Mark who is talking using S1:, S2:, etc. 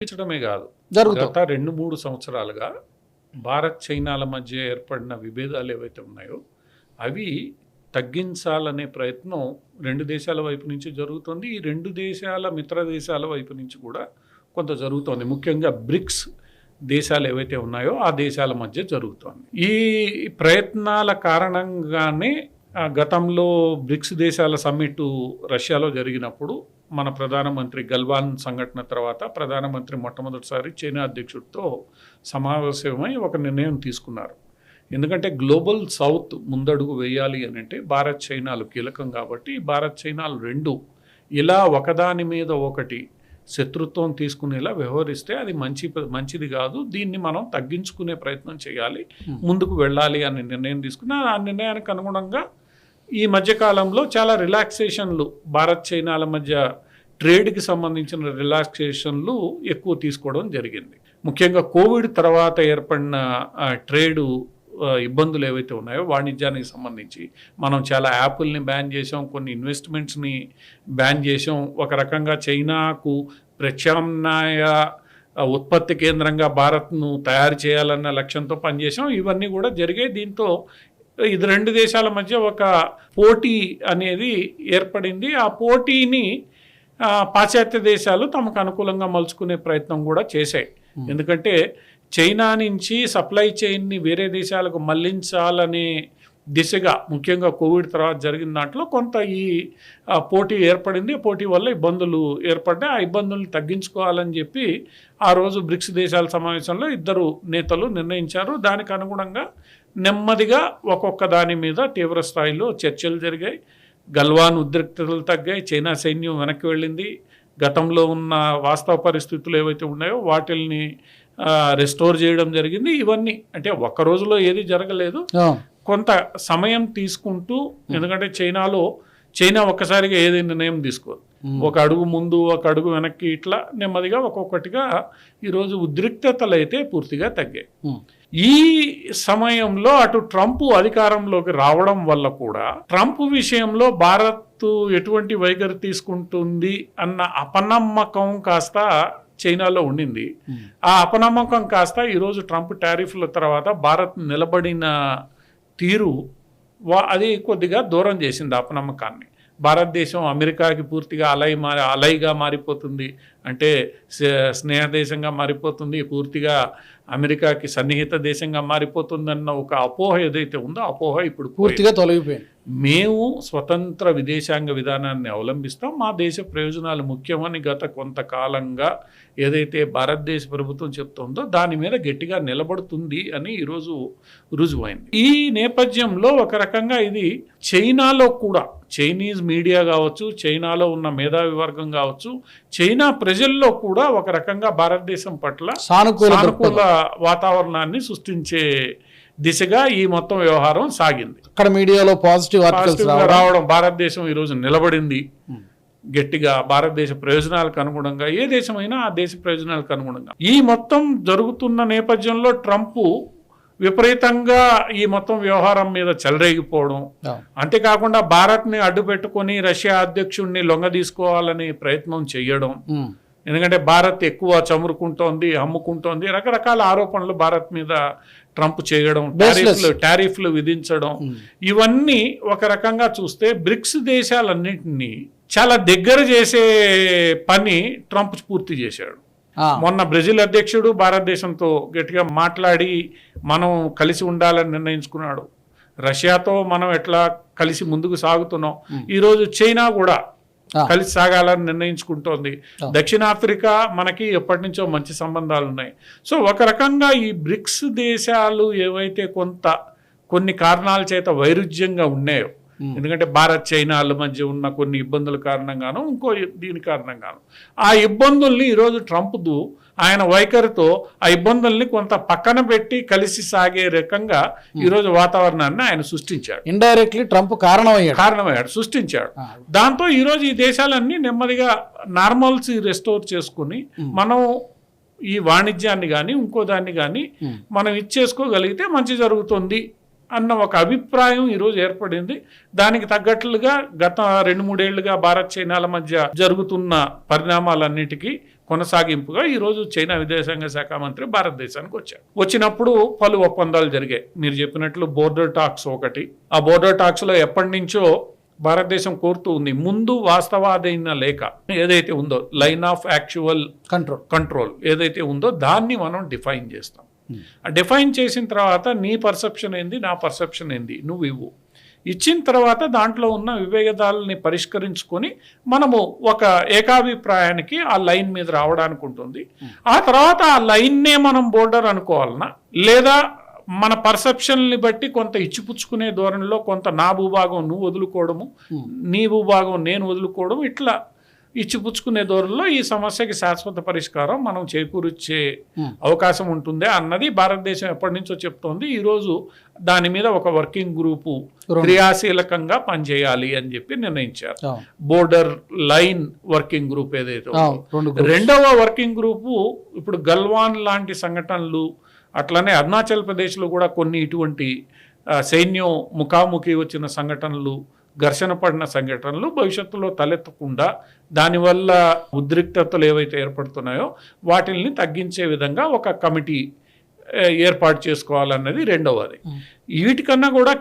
S1: తగ్గించడమే కాదు,
S2: జరుగుతుంది.
S1: గత 2-3 సంవత్సరాలుగా భారత్ చైనాల మధ్య ఏర్పడిన విభేదాలు ఏవైతే ఉన్నాయో అవి తగ్గించాలనే ప్రయత్నం 2 దేశాల వైపు నుంచి జరుగుతుంది. ఈ 2 దేశాల మిత్ర దేశాల వైపు నుంచి కూడా కొంత జరుగుతోంది. ముఖ్యంగా బ్రిక్స్ దేశాలు ఏవైతే ఉన్నాయో ఆ దేశాల మధ్య జరుగుతోంది. ఈ ప్రయత్నాల కారణంగానే గతంలో బ్రిక్స్ దేశాల సమ్మిట్ రష్యాలో జరిగినప్పుడు మన ప్రధానమంత్రి గల్వాన్ సంఘటన తర్వాత ప్రధానమంత్రి మొట్టమొదటిసారి చైనా అధ్యక్షుడితో సమావేశమై ఒక నిర్ణయం తీసుకున్నారు. ఎందుకంటే గ్లోబల్ సౌత్ ముందడుగు వేయాలి అని అంటే భారత్ చైనాలు కీలకం కాబట్టి భారత్ చైనాలు రెండు ఇలా ఒకదాని మీద ఒకటి శత్రుత్వం తీసుకునేలా వ్యవహరిస్తే అది మంచిది కాదు, దీన్ని మనం తగ్గించుకునే ప్రయత్నం చేయాలి, ముందుకు వెళ్ళాలి అనే నిర్ణయం తీసుకుని ఆ నిర్ణయానికి అనుగుణంగా ఈ మధ్యకాలంలో చాలా రిలాక్సేషన్లు భారత్ చైనాల మధ్య ట్రేడ్కి సంబంధించిన రిలాక్సేషన్లు ఎక్కువ తీసుకోవడం జరిగింది. ముఖ్యంగా కోవిడ్ తర్వాత ఏర్పడిన ట్రేడు ఇబ్బందులు ఏవైతే ఉన్నాయో వాణిజ్యానికి సంబంధించి మనం చాలా యాప్ల్ని బ్యాన్ చేసాం, కొన్ని ఇన్వెస్ట్మెంట్స్ని బ్యాన్ చేసాం, ఒక రకంగా చైనాకు ప్రత్యామ్నాయ ఉత్పత్తి కేంద్రంగా భారత్ను తయారు చేయాలన్న లక్ష్యంతో పనిచేసాం. ఇవన్నీ కూడా జరిగాయి. దీంతో ఇది 2 దేశాల మధ్య ఒక పోటీ అనేది ఏర్పడింది. ఆ పోటీని పాశ్చాత్య దేశాలు తమకు అనుకూలంగా మలుచుకునే ప్రయత్నం కూడా చేశాయి. ఎందుకంటే చైనా నుంచి సప్లై చైన్ని వేరే దేశాలకు మళ్లించాలనే దిశగా ముఖ్యంగా కోవిడ్ తర్వాత జరిగిన దాంట్లో కొంత ఈ పోటీ ఏర్పడింది. పోటీ వల్ల ఇబ్బందులు ఏర్పడ్డాయి. ఆ ఇబ్బందులను తగ్గించుకోవాలని చెప్పి ఆ రోజు బ్రిక్స్ దేశాల సమావేశంలో 2 నేతలు నిర్ణయించారు. దానికి అనుగుణంగా నెమ్మదిగా ఒక్కొక్క దాని మీద తీవ్ర స్థాయిలో చర్చలు జరిగాయి. గల్వాన్ ఉద్రిక్తతలు తగ్గాయి, చైనా సైన్యం వెనక్కి వెళ్ళింది, గతంలో ఉన్న వాస్తవ పరిస్థితులు ఏవైతే ఉన్నాయో వాటిల్ని రెస్టోర్ చేయడం జరిగింది. ఇవన్నీ అంటే ఒక్క రోజులో ఏది జరగలేదు, కొంత సమయం తీసుకుంటూ. ఎందుకంటే చైనా ఒక్కసారిగా ఏది నిర్ణయం తీసుకోదు, ఒక అడుగు ముందు ఒక అడుగు వెనక్కి ఇట్లా నెమ్మదిగా ఒక్కొక్కటిగా ఈరోజు ఉద్రిక్తతలు అయితే పూర్తిగా తగ్గాయి. ఈ సమయంలో అటు ట్రంప్ అధికారంలోకి రావడం వల్ల కూడా ట్రంప్ విషయంలో భారత్ ఎటువంటి వైఖరి తీసుకుంటుంది అన్న అపనమ్మకం కాస్త చైనాలో ఉండింది. ఆ అపనమ్మకం కాస్త ఈరోజు ట్రంప్ టారిఫ్ల తర్వాత భారత్ నిలబడిన తీరు అది కొద్దిగా దూరం చేసింది అపనమ్మకాన్ని. భారతదేశం అమెరికాకి పూర్తిగా అలైగా మారిపోతుంది, అంటే స్నేహ దేశంగా మారిపోతుంది, పూర్తిగా అమెరికాకి సన్నిహిత దేశంగా మారిపోతుందన్న ఒక అపోహ ఏదైతే ఉందో అపోహ ఇప్పుడు
S2: పూర్తిగా తొలగిపోయింది.
S1: మేము స్వతంత్ర విదేశాంగ విధానాన్ని అవలంబిస్తాం, మా దేశ ప్రయోజనాలు ముఖ్యమని గత కొంతకాలంగా ఏదైతే భారతదేశ ప్రభుత్వం చెప్తుందో దాని మీద గట్టిగా నిలబడుతుంది అని ఈరోజు రుజువైంది. ఈ నేపథ్యంలో ఒక రకంగా ఇది చైనాలో కూడా, చైనీస్ మీడియా కావచ్చు, చైనాలో ఉన్న మేధావి వర్గం కావచ్చు, చైనా ప్రజల్లో కూడా ఒక రకంగా భారతదేశం పట్ల సానుకూల వాతావరణాన్ని సృష్టించే దిశగా ఈ మొత్తం వ్యవహారం సాగింది.
S2: అక్కడ మీడియాలో పాజిటివ్
S1: రావడం, భారతదేశం ఈరోజు నిలబడింది గట్టిగా భారతదేశ ప్రయోజనాలకు అనుగుణంగా, ఏ దేశమైనా ఆ దేశ ప్రయోజనాలకు అనుగుణంగా. ఈ మొత్తం జరుగుతున్న నేపథ్యంలో ట్రంప్ విపరీతంగా ఈ మొత్తం వ్యవహారం మీద చెలరేగిపోవడం, అంతేకాకుండా భారత్ని అడ్డు పెట్టుకొని రష్యా అధ్యక్షుడిని లొంగ తీసుకోవాలని ప్రయత్నం చేయడం. ఎందుకంటే భారత్ ఎక్కువ చమురుకుంటోంది, అమ్ముకుంటోంది, రకరకాల ఆరోపణలు భారత్ మీద ట్రంప్ చేయడం, టారిఫ్లు విధించడం, ఇవన్నీ ఒక రకంగా చూస్తే బ్రిక్స్ దేశాలన్నింటినీ చాలా దగ్గర చేసే పని ట్రంప్ పూర్తి చేశాడు. మొన్న బ్రెజిల్ అధ్యక్షుడు భారతదేశంతో గట్టిగా మాట్లాడి మనం కలిసి ఉండాలని నిర్ణయించుకున్నాడు. రష్యాతో మనం ఎట్లా కలిసి ముందుకు సాగుతున్నాం, ఈరోజు చైనా కూడా కలిసి సాగాలని నిర్ణయించుకుంటోంది. దక్షిణాఫ్రికా మనకి ఎప్పటి నుంచో మంచి సంబంధాలు ఉన్నాయి. సో ఒక రకంగా ఈ బ్రిక్స్ దేశాలు ఏవైతే కొన్ని కారణాల చేత వైరుధ్యంగా ఉన్నాయో, ఎందుకంటే భారత్ చైనాల మధ్య ఉన్న కొన్ని ఇబ్బందుల కారణంగాను దీని కారణంగాను ఆ ఇబ్బందుల్ని ఈరోజు ట్రంప్ ఆయన వైఖరితో ఆ ఇబ్బందుల్ని కొంత పక్కన పెట్టి కలిసి సాగే రకంగా ఈరోజు వాతావరణాన్ని ఆయన సృష్టించాడు.
S2: ఇండైరెక్ట్లీ ట్రంప్
S1: కారణమయ్యాడు, సృష్టించాడు. దాంతో ఈరోజు ఈ దేశాలన్నీ నెమ్మదిగా నార్మల్సీ రెస్టోర్ చేసుకుని మనం ఈ వాణిజ్యాన్ని కానీ ఇంకో దాన్ని కానీ మనం ఇచ్చేసుకోగలిగితే మంచి జరుగుతుంది అన్న ఒక అభిప్రాయం ఈరోజు ఏర్పడింది. దానికి తగ్గట్లుగా గత 2-3 ఏళ్లుగా భారత్ చైనాల మధ్య జరుగుతున్న పరిణామాలన్నిటికీ కొనసాగింపుగా ఈరోజు చైనా విదేశాంగ శాఖ మంత్రి భారతదేశానికి వచ్చారు. వచ్చినప్పుడు పలు ఒప్పందాలు జరిగాయి. మీరు చెప్పినట్లు బోర్డర్ టాక్స్ ఒకటి. ఆ బోర్డర్ టాక్స్లో ఎప్పటి నుంచో భారతదేశం కోరుతూ ఉంది, ముందు వాస్తవాధీన లేఖ ఏదైతే ఉందో, లైన్ ఆఫ్ యాక్చువల్ కంట్రోల్ ఏదైతే ఉందో దాన్ని మనం డిఫైన్ చేస్తాం. డిఫైన్ చేసిన తర్వాత నీ పర్సెప్షన్ ఏంది, నా పర్సెప్షన్ ఏంది, నువ్వు ఇవ్వు. ఇచ్చిన తర్వాత దాంట్లో ఉన్న విభేదాలని పరిష్కరించుకొని మనము ఒక ఏకాభిప్రాయానికి ఆ లైన్ మీద రావడానికి ఉంటుంది. ఆ తర్వాత ఆ లైన్నే మనం బోర్డర్ అనుకోవాలన్నా, లేదా మన పర్సెప్షన్ని బట్టి కొంత ఇచ్చిపుచ్చుకునే ధోరణిలో కొంత నా భూభాగం నువ్వు వదులుకోవడము, నీ భూభాగం నేను వదులుకోవడం, ఇట్లా ఇచ్చిపుచ్చుకునే ధోరణిలో ఈ సమస్యకి శాశ్వత పరిష్కారం మనం చేకూర్చే అవకాశం ఉంటుంది అన్నది భారతదేశం ఎప్పటి నుంచో చెప్తోంది. ఈరోజు దాని మీద ఒక వర్కింగ్ గ్రూపు క్రియాశీలకంగా పనిచేయాలి అని చెప్పి నిర్ణయించారు. బోర్డర్ లైన్ వర్కింగ్ గ్రూప్ ఏదైతే రెండవ వర్కింగ్ గ్రూపు ఇప్పుడు గల్వాన్ లాంటి సంఘటనలు, అట్లనే అరుణాచల్ ప్రదేశ్లో కూడా కొన్ని ఇటువంటి సైన్యం ముఖాముఖి వచ్చిన సంఘటనలు, ఘర్షణ పడిన సంఘటనలు భవిష్యత్తులో తలెత్తకుండా దానివల్ల ఉద్రిక్తతలు ఏవైతే ఏర్పడుతున్నాయో వాటిల్ని తగ్గించే విధంగా ఒక కమిటీ ఏర్పాటు చేసుకోవాలన్నది రెండవది. వీటికన్నా కూడా